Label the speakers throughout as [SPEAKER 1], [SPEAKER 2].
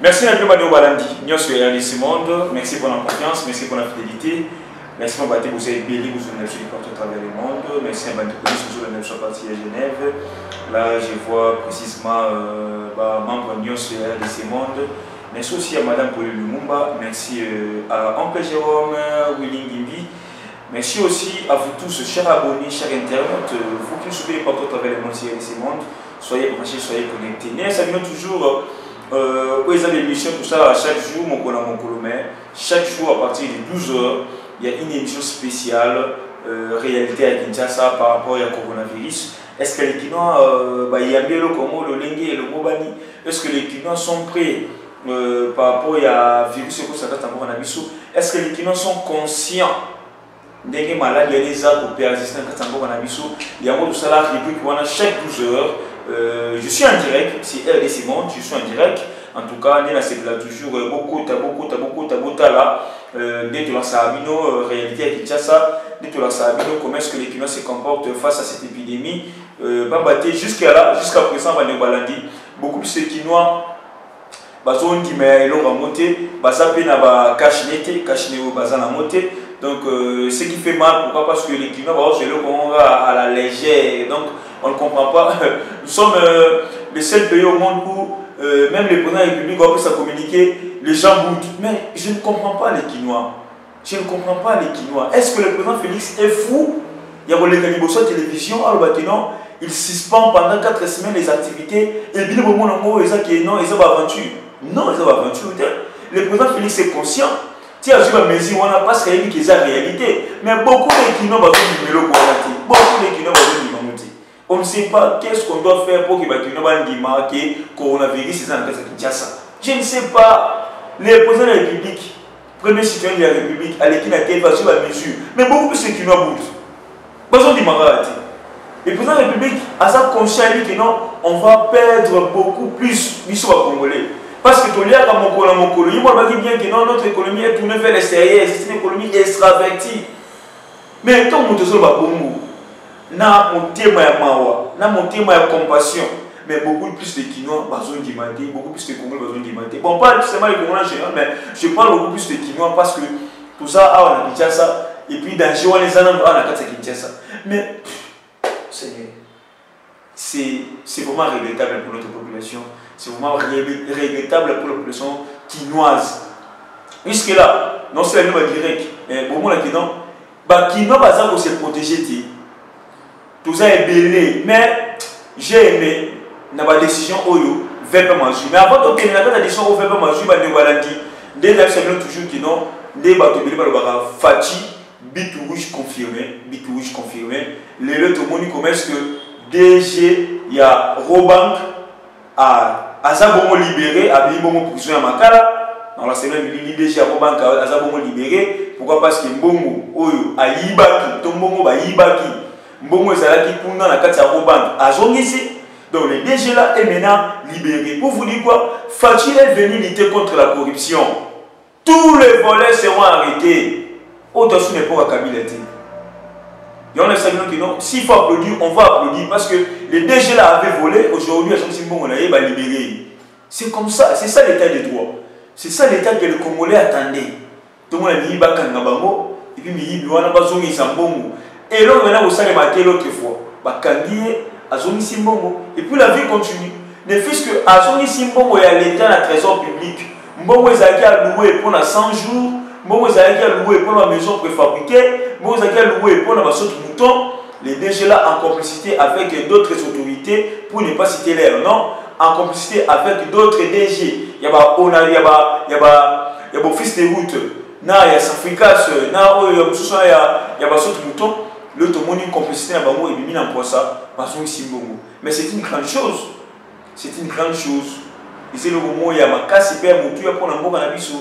[SPEAKER 1] Merci à Dieu Balandi. Nous sommes ce monde. Merci pour la confiance, merci pour la fidélité. Merci pour que vous avez béni, vous avez partout à travers le monde. Merci à Bantu Police, vous avez parti à Genève. Là, je vois précisément membre de ce monde. Merci aussi à Madame Pauline Lumumba. Merci à Oncle Jérôme, Willing Gimbi. Merci aussi à vous tous, chers abonnés, chers internautes, vous qui suivez partout à travers le monde, ce monde. Soyez branchés, soyez connectés. Nous saluons toujours les émissions, tout ça, chaque jour, mon colomé. Chaque jour, à partir de 12 h, il y a une émission spéciale, réalité à Kinshasa par rapport au coronavirus. Est-ce que les Kinois, il y a bien le Congo, le Lengue et le Mobani, est-ce que les Kinois sont prêts par rapport au virus que ça date encore en Abissou? Est-ce que les Kinois sont conscients des maladies, il y a des arbres qui persistent encore en Abissou? Il y a tout ça là, chaque 12 h. Je suis en direct, c'est RDC Monde, je suis en direct. En tout cas, nous avons toujours beaucoup là. Dès que la réalité à Kinshasa, dès que la comment est-ce que les Kinois se comportent face à cette épidémie. Jusqu'à présent, beaucoup plus de Kinois. Donc, ce qui fait mal, pourquoi? Parce que les Kinois, c'est le à la légère. Donc, on ne comprend pas. Nous sommes le seul pays au monde où même les présidents de la République ont pu communiquer, les gens boudent. Mais je ne comprends pas les Kinois. Je ne comprends pas les Kinois. Est-ce que le président Félix est fou? Il y a les Canibos à la télévision, il suspend pendant 4 semaines les activités. Et bien, au moment où ils ont aventure. Non, ils ont aventure. Le président Félix est conscient. Tu as vu la mesure, on n'a pas ce qu'il y a en réalité. Mais beaucoup de Kinois vont numéro pour beaucoup de Kinois vont on ne sait pas qu'est-ce qu'on doit faire pour que les Kinois aient marqué coronavirus dans la Kinshasa. Je ne sais pas. Les présidents de la République, premier citoyen de la République, à l'équipe va sur la mesure. Mais beaucoup plus de Kinois boudent. Besoin de marquer. Le président de la République a sa conscience que non, on va perdre beaucoup plus du soit congolais. Parce que tout le monde a mon colonie, moi je dis bien que non, notre économie est tournée vers l'extérieur, c'est une économie extravertie. Mais tant que nous avons na mon thème na mon thème de compassion, mais beaucoup plus de Kinois besoin d'imiter, beaucoup plus de Congolais besoin d'imiter. Bon, pas seulement les Congolais en général, mais je parle beaucoup plus de Kinois parce que tout ça a un Kinshasa et puis dans les gens les années à la Kinshasa. Mais Seigneur, c'est vraiment regrettable pour notre population. C'est vraiment regrettable pour la population quinoise. Jusque là, non seulement direct, mais bon, là, Kinois va se protéger. Tout ça est belé. Mais j'ai aimé la décision Oyo, Vepe Manju. Mais avant de tenir la décision au Vepe Manju, dès la semaine toujours qui n'ont des bateaux belé par Fati, bit rouge confirmé. Les deux tout le monde commence que DG, il y a Robank à Azabomo libéré, à Bibomo prison à Makala. Dans la semaine, il DG à Robank à Azabomo libéré. Pourquoi? Parce que Mbongo, Oyo, à Yibaki, Tombongo, à Yibaki. Mbongo Zalaki Kunda na kati ya Robank à Zongisi. Donc les DG là est maintenant libéré. Pour vous dire quoi? Fati est venu lutter contre la corruption. Tous les voleurs seront arrêtés. Au-dessus n'est pas à Kabila. Et on a salué que non, s'il faut applaudir, on va applaudir parce que les DG là avaient volé. Aujourd'hui, à Jean-Simon Mbongo on a libéré. C'est comme ça, c'est ça l'état de droit. C'est ça l'état que le Congolais attendait. Tout le monde a dit Bakangabango et puis il y a Bazongi Sambongo. Et là, maintenant, vous savez, l'autre fois, et puis la vie continue. Ne fût-ce que Azongi Simbongo est à l'état de trésor public. Mbongo est à louer pendant 100 jours. Mbongo est à louer pour la maison préfabriquée. Mbongo est à louer pour la maison de mouton. Les DG là en complicité avec d'autres autorités, pour ne pas citer leur nom, en complicité avec d'autres DG. Il y a fils de route. Il y a Safricas. Il y a mouton. L'autre monde une complicité à Bango et mis en quoi ça parce que mais c'est une grande chose. C'est une grande chose. Et c'est le moment où il y a ma casse et moutou pour la mort à Nabiso.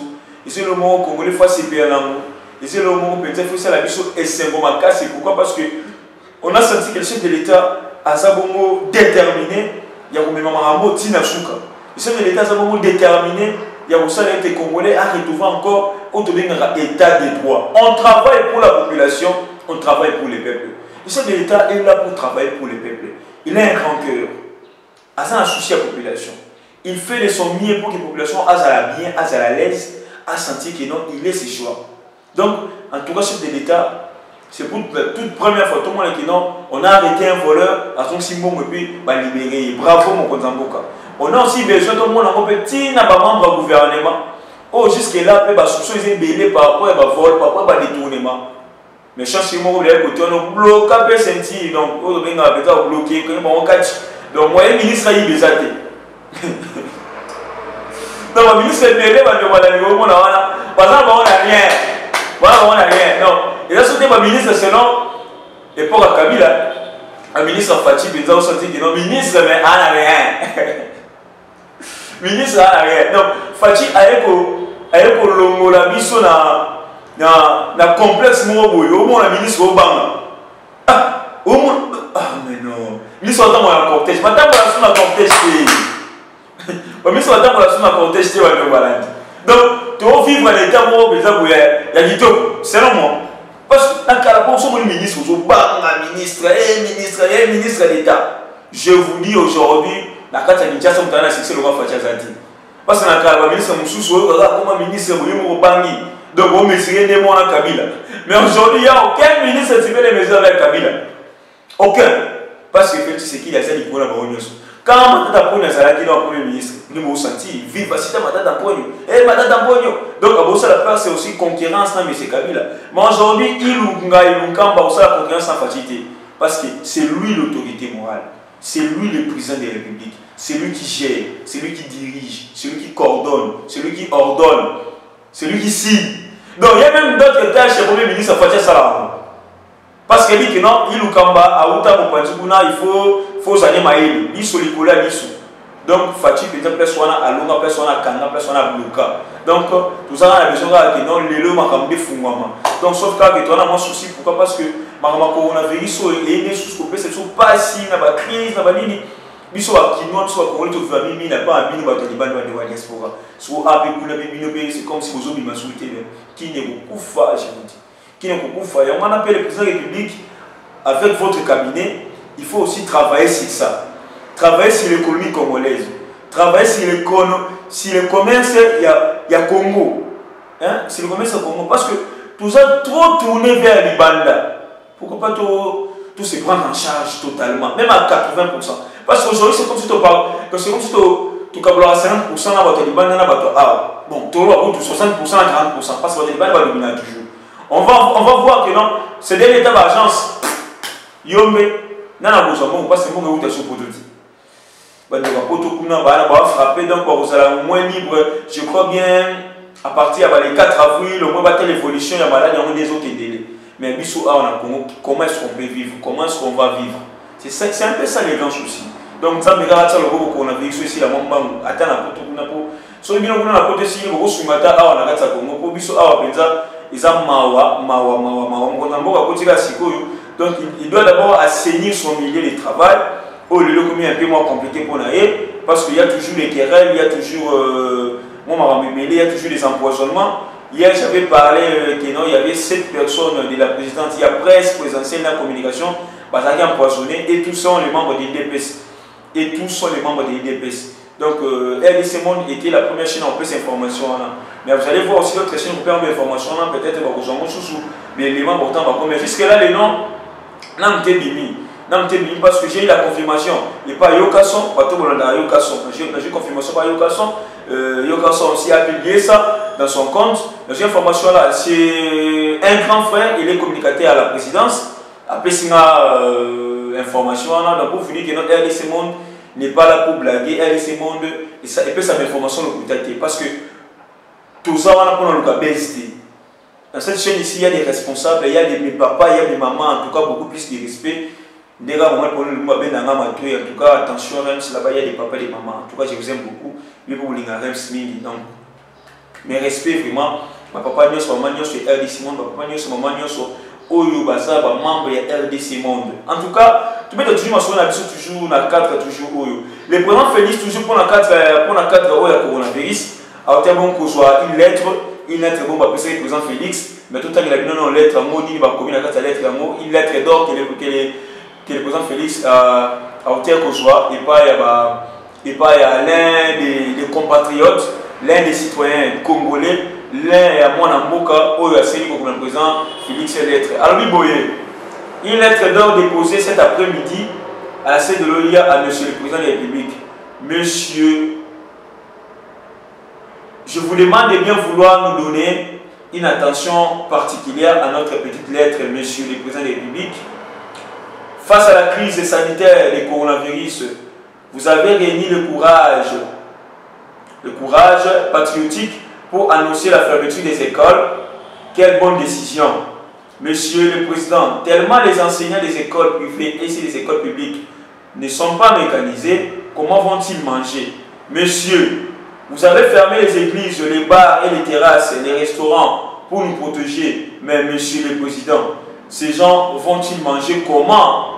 [SPEAKER 1] Et c'est le moment où Congolais fois c'est bien l'amour. Et c'est le moment où peut-être faut ça la Nabiso et c'est bon ma casse. Pourquoi? Parce que on a senti que le chef de l'État a sa bongo déterminé. Il y a comme maman Rambo Tina Souka. Le chef de l'État a sa bongo déterminé. Il y a aussi les Congolais à retrouver encore au état de droit. On travaille pour la population. On travaille pour les peuples. Le chef de l'État est là pour travailler pour les peuples. Il a un grand cœur. Il a un souci à la population. il fait de son mieux pour que la population aille bien, aille à l'aise, à sentir que non, il est ses choix. Donc, en tout cas, chef de l'État, c'est pour toute première fois, tout le monde dit non, on a arrêté un voleur à son simon et puis libéré. Bravo mon Konzamboka. On a aussi besoin tout le monde en petit membre du gouvernement. Oh, jusque-là, les soupçons sont belés par rapport à vol, par rapport à détournement. Mais chaque simon, vous l'avez côté, on a bloqué un peu senti, donc on a bloqué, on a catch. Donc, moi, le ministre a eu des athées. Donc, le ministre est belé, par exemple, on n'a rien. Voilà, on n'a rien. Non. Et là, c'était le ministre selon l'époque à Kabila. Un ministre Fati, il a senti que non, ministre, mais on n'a rien. Ministre, on n'a rien. Donc, Fati a eu pour l'ongola biso na complexe morobo. Au moins, le ministre au bang. Ah, au moins. Ah, mais non. Le ministre attend pour la cortège. Maintenant, pour la somme à cortège. Le ministre attend pour la somme à cortège. Donc, tu vas vivre l'état où il y a du tout, selon moi. Parce que dans le ministre, ministre d'État. Je vous dis aujourd'hui, la carte de l'État, c'est le roi Fatiazati. Parce que dans le ministre, comme ministre, donc on mesurait des mots à Kabila. Mais aujourd'hui, il n'y a aucun ministre qui fait les mesures avec Kabila. Aucun. Parce que c'est qui a dit pour la quand on a pris le premier ministre, nous avons senti vivre si tu as donc la place c'est aussi concurrence dans M. Kabila. Mais aujourd'hui, il a la concurrence en facilité. Parce que c'est lui l'autorité morale. C'est lui le président de la République. C'est lui qui gère, c'est lui qui dirige, c'est lui qui coordonne, c'est lui qui ordonne, c'est lui qui signe. Donc il y a même d'autres tâches chez le premier ministre à faire ça. Parce qu'il dit que non, il faut s'aller maïli, il faut les donc Fati peut être personne à longa, personne à Kanga, personne à Bloka. Donc tout ça on a besoin que non les lois m'accommoder fungama. Donc sauf que tu as un souci pourquoi parce que ma coronavirus et des sous copés c'est pas si na ba crise na ba nini biso ba kino biso ba congolais to famille n'a pas abini ba taliban de la diaspora. So avec kuna bino c'est comme si vous obi masouté qui ne beaucoup fa je vous dis. Qui ne beaucoup fa et on appelle le président de la République avec votre cabinet, il faut aussi travailler sur ça. Travailler sur l'économie congolaise, travailler sur le commerce, il y a Congo. Hein? C'est le commerce au Congo. Parce que tout ça trop tourné vers les bandes. Pourquoi pas tout se prendre en charge totalement, même à 80%. Parce qu'aujourd'hui, c'est comme si tu parles, c'est comme si tu parles à 50% dans votre bandes, bon, tu as 60% à 40%, parce que votre bandes va dominer toujours. On va voir que non, c'est des états d'agence. Yombe, n'a pas besoin, parce que c'est bon que vous êtes sur le produit. Frapper donc vous allez moins libre, je crois bien à partir de 4 avril, au moins battre l'évolution, il y a malade, il y a des autres délais. Mais comment est-ce qu'on peut vivre, comment est-ce qu'on va vivre? C'est un peu ça les grands soucis. Donc ça me regarde ça le gros qu'on a vécu ici la mamban attend la poto kuna po. So bien on a côté si le sumata a on a gata Congo po biso a penza isa mawa on a mboka côté la sikoyo. Donc il doit d'abord assainir son milieu de travail. Oh, le locomie est un peu moins compliqué pour naïe parce qu'il y a toujours les querelles, il y a toujours il y a toujours des empoisonnements. Hier, j'avais parlé qu'il y avait 7 personnes de la présidence, il y a presse présidentielle dans la communication, qui empoisonné et tous sont les membres de l'IDPS. Et tous sont les membres de l'IDPS. Donc, RDC Monde était la première chaîne en plus d'information. Mais vous allez voir aussi d'autres chaînes qui ont d'informations, peut-être mais les membres autant, mais jusque-là, les noms, non, parce que j'ai eu la confirmation. Et pas Yokason, pas tout le monde a Yokason. J'ai eu confirmation par Yokason. Yokason aussi a publié ça dans son compte. J'ai information là, c'est un grand frère, il est communicateur à la présidence. Après, c'est une information là, donc pour finir que notre RDC Monde n'est pas là pour blaguer. RDC Monde, et puis ça m'information le contacter. Parce que tout ça, on a pour le cas BST. Dans cette chaîne ici, il y a des responsables, il y a des papas, il y a des mamans, en tout cas beaucoup plus de respect. En tout cas, attention, même si là-bas il y a des papas et des mamans. En tout cas, je vous aime beaucoup. Mais pour les gars, donc, mes respects vraiment. Ma papa n'est pas maman, sur RDC Monde, ma papa n'est pas maman, sur Oyo Baza, membre de RDC Monde. En tout cas, tu peux toujours m'assurer toujours dans le cadre, toujours Oyo. Le président Félix, toujours pour la cadre Oyo coronavirus, a été bon qu'on soit une lettre bon, bah, c'est le président Félix, mais tout le temps il a bien une lettre, un mot, il va communiquer la lettre, un mot, une lettre d'or que le président Félix a été qu'on soit, et pas il y a et pas il y a l'un des compatriotes, l'un des citoyens congolais, l'un à moi Namboka, où il y a celui comme le président Félix Lettre. Alors, Boye, une lettre d'ordre déposée cet après-midi à la sede de l'OIA à Monsieur le Président de la République. Monsieur, je vous demande de bien vouloir nous donner une attention particulière à notre petite lettre, Monsieur le Président de la République. Face à la crise sanitaire du coronavirus, vous avez réuni le courage patriotique pour annoncer la fermeture des écoles. Quelle bonne décision, Monsieur le Président. Tellement les enseignants des écoles privées et des écoles publiques ne sont pas mécanisés, comment vont-ils manger? Monsieur, vous avez fermé les églises, les bars et les terrasses, les restaurants pour nous protéger. Mais Monsieur le Président, ces gens vont-ils manger comment?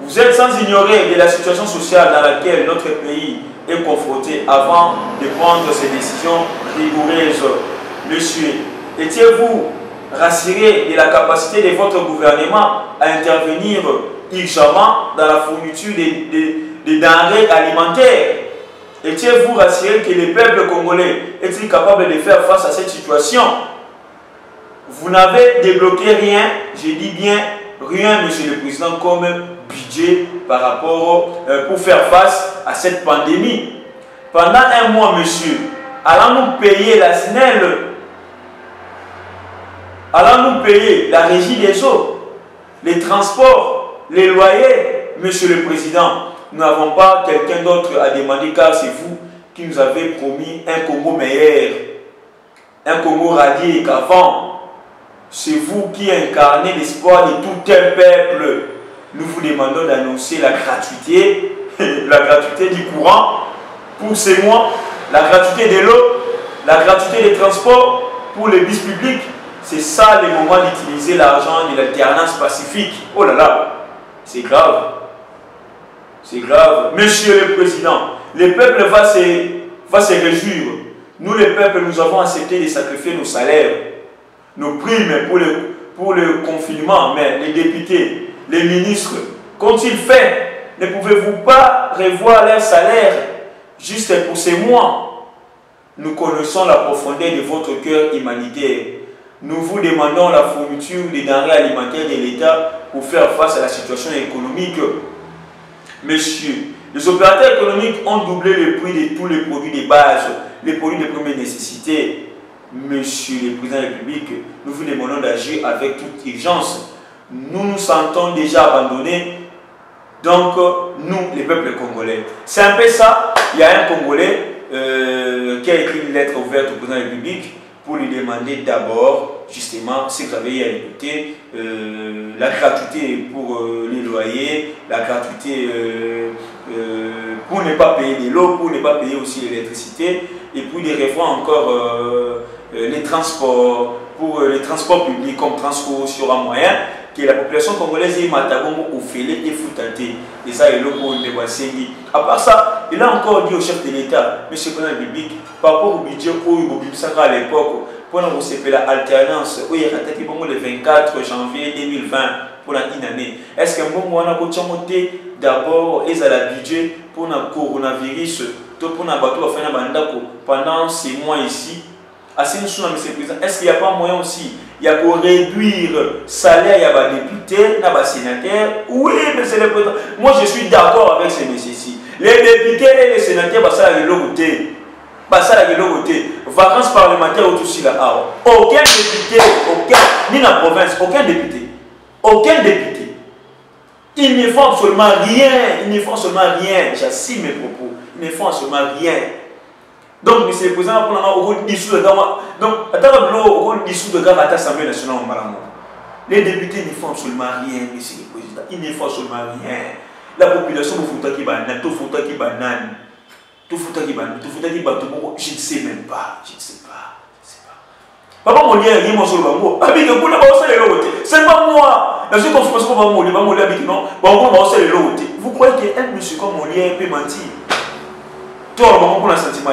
[SPEAKER 1] Vous êtes sans ignorer de la situation sociale dans laquelle notre pays est confronté avant de prendre ces décisions rigoureuses. Monsieur, étiez-vous rassuré de la capacité de votre gouvernement à intervenir urgemment dans la fourniture des denrées alimentaires? Étiez-vous rassuré que le peuple congolais est-il capable de faire face à cette situation? Vous n'avez débloqué rien, je dis bien rien, Monsieur le Président, comme budget par rapport pour faire face à cette pandémie. Pendant un mois, Monsieur, allons-nous payer la SNEL? Allons-nous payer la régie des eaux, les transports, les loyers? Monsieur le Président, nous n'avons pas quelqu'un d'autre à demander car c'est vous qui nous avez promis un Congo meilleur, un Congo radié qu'avant. C'est vous qui incarnez l'espoir de tout un peuple. Nous vous demandons d'annoncer la gratuité du courant pour ces mois, la gratuité de l'eau, la gratuité des transports pour les bus publics. C'est ça le moment d'utiliser l'argent de l'alternance pacifique. Oh là là, c'est grave. C'est grave. Monsieur le Président, le peuple va se réjouir. Nous, le peuple, nous avons accepté de sacrifier nos salaires, nos primes pour le confinement. Mais les députés, les ministres, qu'ont-ils fait? Ne pouvez-vous pas revoir leur salaire juste pour ces mois? Nous connaissons la profondeur de votre cœur humanitaire. Nous vous demandons la fourniture des denrées alimentaires de l'État pour faire face à la situation économique. Monsieur, les opérateurs économiques ont doublé le prix de tous les produits de base, les produits de première nécessité. Monsieur le Président de la République, nous vous demandons d'agir avec toute urgence. Nous nous sentons déjà abandonnés, donc nous, les peuples congolais. C'est un peu ça. Il y a un Congolais qui a écrit une lettre ouverte au Président de la République pour lui demander d'abord, justement, si vous avez à écouter, la gratuité pour les loyers, la gratuité pour ne pas payer de l'eau, pour ne pas payer aussi l'électricité, et puis de revoir encore les transports, pour les transports publics comme Transco sur un moyen, que la population congolaise est matagongo au filet et foutate. Et ça, il est à part ça, il a encore dit au chef de l'État, M. le Président de la République, par rapport au budget où il à l'époque, pour nous c'est la alternance, où il y a le 24 janvier 2020 pour une année. Est-ce que nous avons d'abord un budget pour le coronavirus, pour pendant ces mois ici? Est-ce qu'il n'y a pas moyen aussi? Il y a pour réduire le salaire des députés, des sénateurs? Oui, monsieur le Président. Moi, je suis d'accord avec ces messieurs-ci. Les députés et les sénateurs, ça a l'autre. Vacances parlementaires ou tout ça. Aucun député, ni la province, aucun député. Ils ne font absolument rien. J'assume mes propos. Ils ne font absolument rien. Donc, monsieur le Président, pour l'instant, dissous de Gama. Donc, attends, dissous de Gama à l'Assemblée nationale en Malamou. Les députés ne font absolument rien, monsieur le Président. Ils ne font absolument rien. La population, vous faites qui banane, tout fouta qui banane. Tout fouta qui banane, je ne sais même pas. Papa, mon lien, il est mon seul bango. Habite, vous n'avez pas les lots. C'est pas moi. La seule confirmation que vous avez mon lien, non, les lots. Vous croyez qu'un monsieur comme mon lien peut mentir? Toi, on a un sentiment.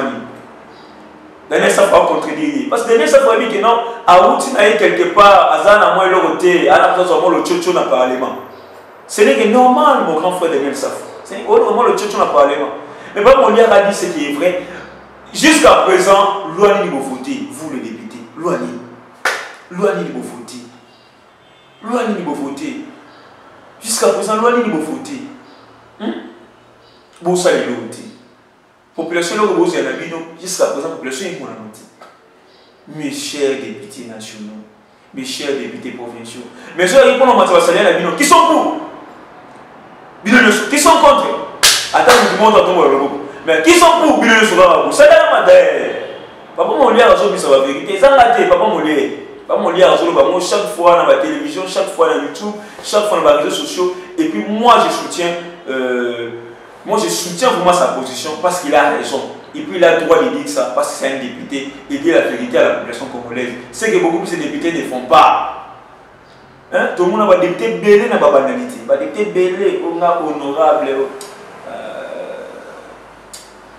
[SPEAKER 1] Dernière fois, pas contredire. Parce que dernière fois, il dit que non, à Outi, quelque part, à Zana, moi, le côté, à la place, on le tchotcho dans le parlement. Ce n'est que normal, mon grand frère Daniel Safo. C'est normal le tchotcho dans le parlement. Mais pas mon a dit ce qui est vrai. Jusqu'à présent, Louani vous votez, vous les députés. Louani vous votez. Louani vous votez. Jusqu'à présent, Louani vous votez. Vous savez voter. Population là vous avez un jusqu'à présent, population est pour la noter. Mes chers députés nationaux, mes chers députés provinciaux, mes chers répondants en matière salaire, qui sont pour? Qui sont contre? Attends, je vous montre à ton logo. Mais qui sont pour Billy Soura? Ça n'a pas papa mon lien à Zobi, ça va vérité. Ça n'a pas papa mon lien. Papa mon lien à Zobi, chaque fois dans la télévision, chaque fois dans YouTube, chaque fois dans les réseaux sociaux. Et puis moi, je soutiens vraiment sa position parce qu'il a raison. Et puis il a le droit de dire ça parce que c'est un député et dire la vérité à la population congolaise. C'est que beaucoup de ces députés ne font pas. Hein? Tout le monde a des députés belés dans la banalité. Des députés belés, on a honorable.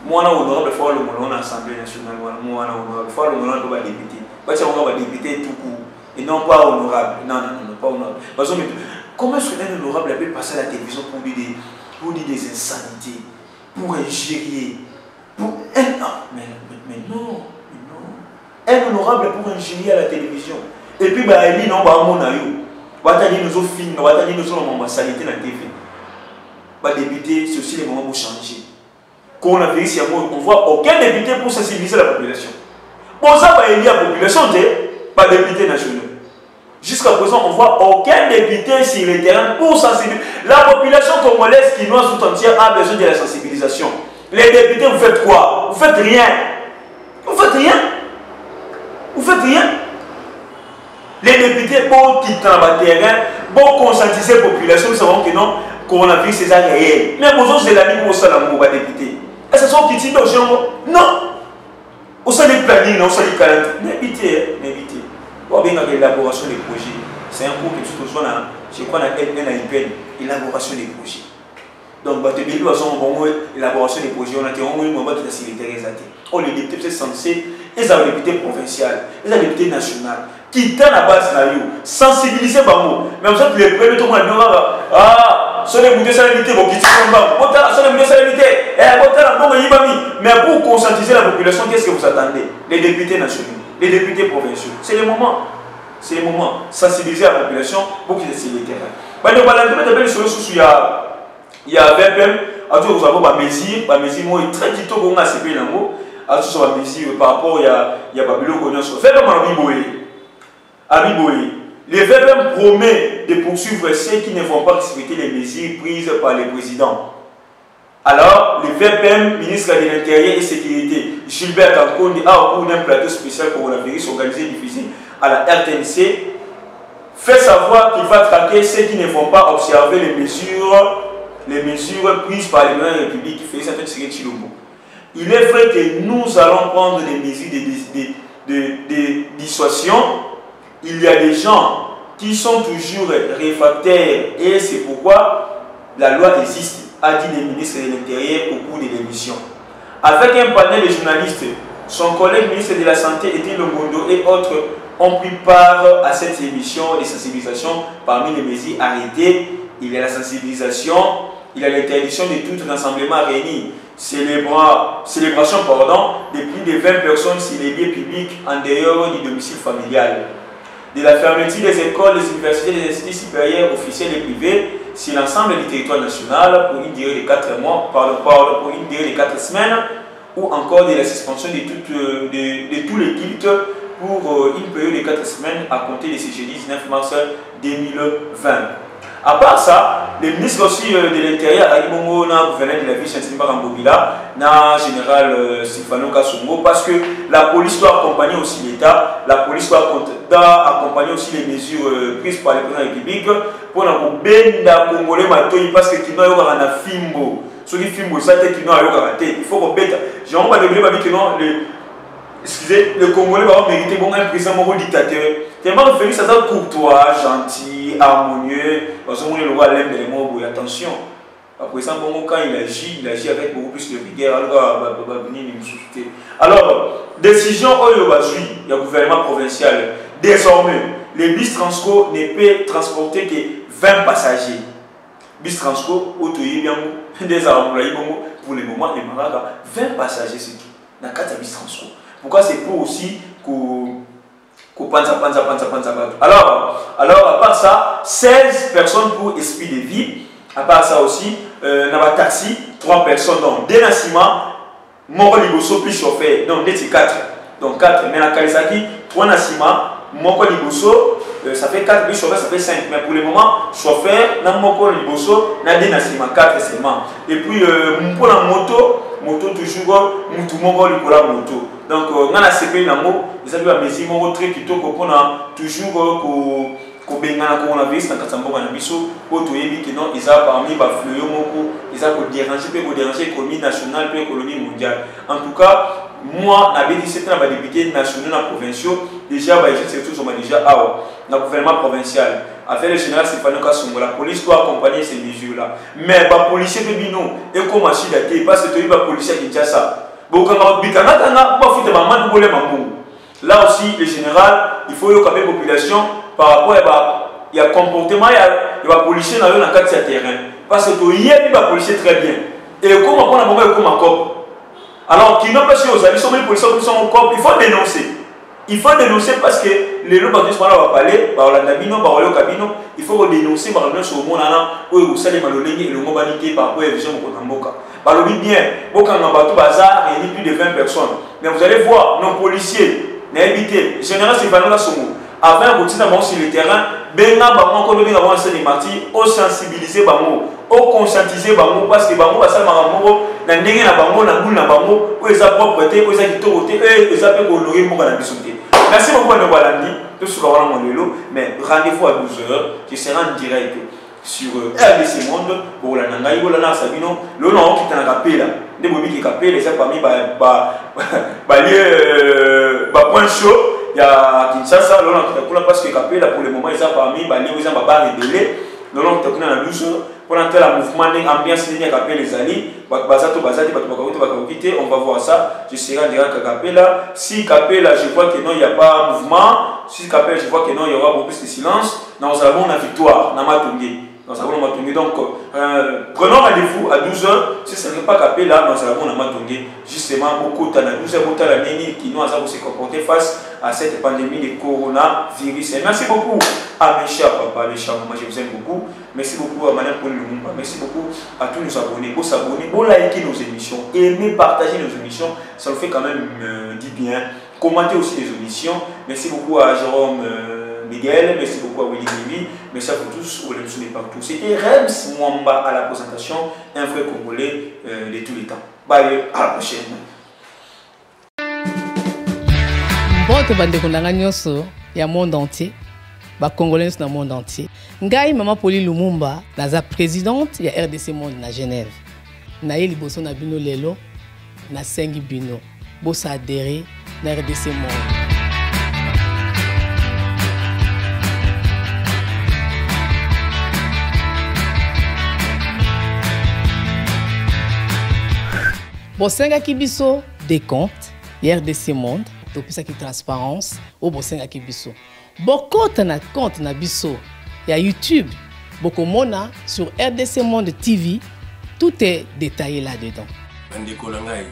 [SPEAKER 1] Moi, on a honorable, il faut le monde en Assemblée nationale. Moi, on a honorable, il faut le monde en député. Parce qu'on a député tout court. Et non pas honorable. Non, pas honorable. Parce que comment est-ce qu'un honorable peut passer à la télévision pour dire des insanités, pour ingérer, pour un... Mais non. Un honorable pour ingérer à la télévision. Et puis, il dit non, mon aïe. On va dire nos films, on va dire nos saletés dans la TV. Les députés, c'est aussi les moments pour changer. Quand on a vérifié, on voit aucun député pour sensibiliser la population. Bon, ça va aider la population, pas député national. Jusqu'à présent, on ne voit aucun député sur le terrain pour sensibiliser. La population congolaise qui nous tout entière a besoin de la sensibilisation. Les députés, vous faites quoi? Vous faites rien. Vous faites rien. Vous faites rien. Les députés, pour quitter le terrain, pour conscientiser la population, nous savons que non, coronavirus, c'est ça réel. Mais pour nous, c'est la vie pour ça, les députés. Est-ce que ce sont qui tiennent au champ? Non. Au sein des plannings, au sein des calendriers. N'évitez. Pour bien l'élaboration des projets. C'est un cours que tu te sois je crois, élaboration des projets. Donc, l'élaboration des projets, on a un moment qui est facilité. Oh, les députés, c'est censé, ils ont les députés provinciaux, ils ont les députés nationaux, qui tient la base, sensibiliser par mot. Mais en fait, les premiers, tout le monde dit, les députés, c'est l'invité, mais pour conscientiser la population, qu'est-ce que vous attendez? Les députés nationaux, les députés provinciaux. C'est le moment. C'est le moment. Sensibiliser la population pour qu'ils aient le terrain. Il y a VPM, vous avez des mesures, moi, très vite, on a CP Lango, des mesures par rapport à Babylone Cognos. Abiboye. Le VPM promet de poursuivre ceux qui ne vont pas respecter les mesures prises par le président. Alors, le VPM, ministre de l'Intérieur et Sécurité, Gilbert Kankondi, a au cours d'un plateau spécial coronavirus organisé et diffusé à la RTNC, fait savoir qu'il va traquer ceux qui ne vont pas observer les mesures prises par le président de la République, Félix Antoine Tshisekedi Tshilombo. Il est vrai que nous allons prendre des mesures de dissuasion. Il y a des gens qui sont toujours réfractaires et c'est pourquoi la loi existe, a dit le ministre de l'Intérieur au cours de l'émission. Avec un panel de journalistes, son collègue ministre de la Santé, Étienne Longondo et autres ont pris part à cette émission de sensibilisation. Parmi les mesures arrêtées, il y a la sensibilisation, il y a l'interdiction de tout rassemblement réuni, célébration de plus de 20 personnes sur les lieux publics en dehors du domicile familial. De la fermeture des écoles, des universités, des instituts supérieurs officiels et privés sur l'ensemble du territoire national pour une durée de 4 mois, pour une durée de 4 semaines, ou encore de la suspension de tous les cultes pour une période de 4 semaines à compter de ce jeudi 19 mars 2020. À part ça, le ministre aussi de l'Intérieur, Ali Bongo, gouverneur de la ville Chantimba Rambobila, général Stéphano Kassongo, parce que la police doit accompagner aussi l'État, la police doit accompagner aussi les mesures prises par le président de la République pour que Congolais Matoyi, parce que Kino a un Fimbo. Ceux qui Fimbo, ça fait Kino a raté. Il faut qu'on bête. J'ai envie de dire que non, excusez, le Congolais va mériter un président dictateur. Tellement Félix ça doit courtois, gentil, harmonieux. Parce que le roi l'aime les mots, attention. Après ça, quand il agit avec beaucoup plus de rigueur. Alors, décision Oyobazui, il y a le gouvernement provincial. Désormais, les bus Transco ne peuvent transporter que 20 passagers. bis Transco, Otoye bien, des employés pour le moment, les malades, 20 passagers c'est tout. Dans 4 bis Transco. Pourquoi c'est pour aussi alors, à part ça, 16 personnes pour esprit de vie. À part ça aussi, dans le taxi, 3 personnes. Donc, dès Nassima, Moro Liboso plus chauffeur. Donc, dès 4. Donc, 4. Mais dans Kalisaki, 3 Nassima, Moko Liboso, ça fait 4 plus chauffeur, ça fait 5. Mais pour le moment, chauffeur, dans Moko Liboso, dans dès Nassima, 4 seulement. Et puis, pour la moto toujours, Moutou Moko Likola moto. Donc, dans la CPI, ils ont des mesures très plutôt qu'on a toujours le coronavirus dans le biso, ils ont parmi les fleurs, ils ont dérangé l'économie nationale et l'économie mondiale. En tout cas, moi, j'avais dit que c'était un député national et provincial, déjà, déjà dans le gouvernement provincial. Avec le général Stéphane Kassongo, la police doit accompagner ces mesures-là. Mais les policiers de Bino, et comme je suis d'accord, parce que les policiers qui disent ça. Là aussi, le général, il faut que la population, par rapport à il y a comportement, il y a policiers dans le terrain. Parce que il y a des policiers très bien. Et comme on a comme un cop. Alors, qui n'ont pas si aux amis, sont les policiers qui sont en cop, il faut dénoncer. Il faut dénoncer parce que les gens qui va parler, il faut dénoncer par exemple sur le monde où vous savez et le mot banité par rapport à la vision de Mboka. Balobi bien, Boka Nambatou Bazar, il y a plus de 20 personnes. Mais vous allez voir, nos policiers, n'habitez, général Stéphane Kassongo, avant de continuer sur le terrain, Benga Bango, quand on a lancé des martyrs, au sensibiliser Bango, au conscientiser Bango, parce que Bango, ça m'a ramoré, dans le dernier Bango, dans le boule Bango, où ils ont propreté, où ils ont quitté, et ils ont honoré mon canapé. Merci beaucoup à nous, Walandi, tout ce qu'on va dans mon mais rendez-vous à 12h, qui sera en direct sur RDC Monde, pour la Nangaï, pour la Sabino, le nom qui est en capella, des bobis qui capellent, les a parmi point chaud. Il y a Kinshasa, parce que Capella pour le moment, ils ont parmi les gens qui rebellés. Le long de la 12 pour entrer le mouvement d'ambiance ligne à les alliés, on va voir ça. Je serai en direct à Capella. Si Capella, je vois que non, il n'y a pas de mouvement. Si Capella, je vois que non, il y aura beaucoup plus de silence. Nous avons la victoire. Nous avons Matongé. Donc, prenons rendez-vous à 12h. Si ce n'est pas Capella, nous avons Matongé. Justement, beaucoup de 12h, l'année qui nous avons se comporter face à cette pandémie de coronavirus. Et merci beaucoup à mes chers papas, mes chers mamans, je vous aime beaucoup. Merci beaucoup à Madame Paul Lumumba. Merci beaucoup à tous nos abonnés. Pour s'abonner, pour liker nos émissions, aimer, partager nos émissions, ça nous fait quand même du bien. Commentez aussi les émissions. Merci beaucoup à Jérôme Miguel, merci beaucoup à Willy Mimi, merci à vous tous, au Lemsouné partout. C'était Rems Mwamba à la présentation, un vrai Congolais de tous les temps. Bye, à la prochaine.
[SPEAKER 2] Bonjour, bandeko nanga nyonso ya monde entier, ba Congolais dans le monde entier. Ngai Maman Pauline Lumumba, naza présidente ya RDC Monde na Genève. Na ye liboso na bino lelo, na sengi bino. Bosa adhéré na RDC Monde. Bosenga Kibiso des comptes, RDC Monde, topisa ki transparence, ou Bosenga Kibiso. Bokota na compte na biso, ya YouTube, Bokomona sur RDC Monde TV, tout est détaillé là-dedans.
[SPEAKER 3] Bandeko langai,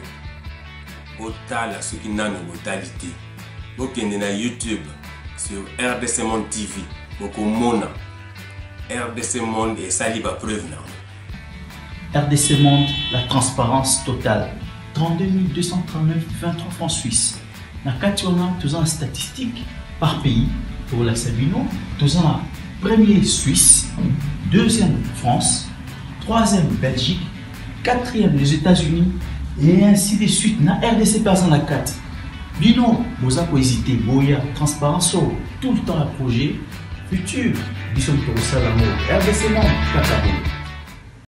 [SPEAKER 3] botala ce qui n'a botalité. Bokende na YouTube sur RDC Monde TV, Bokomona RDC Monde et saliba preuve na.
[SPEAKER 4] RDC Monde, la transparence totale. 32 239 23 francs suisses. Dans le cas où on a statistiques par pays, pour la Sabino, nous avons premier Suisse, deuxième France, troisième Belgique, quatrième les États-Unis, et ainsi de suite. Dans RDC, personne à 4. Bino, vous avez hésité, Boya, transparence, tout le temps à projet, futur, nous sommes pour ça l'amour. RDC Monde, 4 abonnés.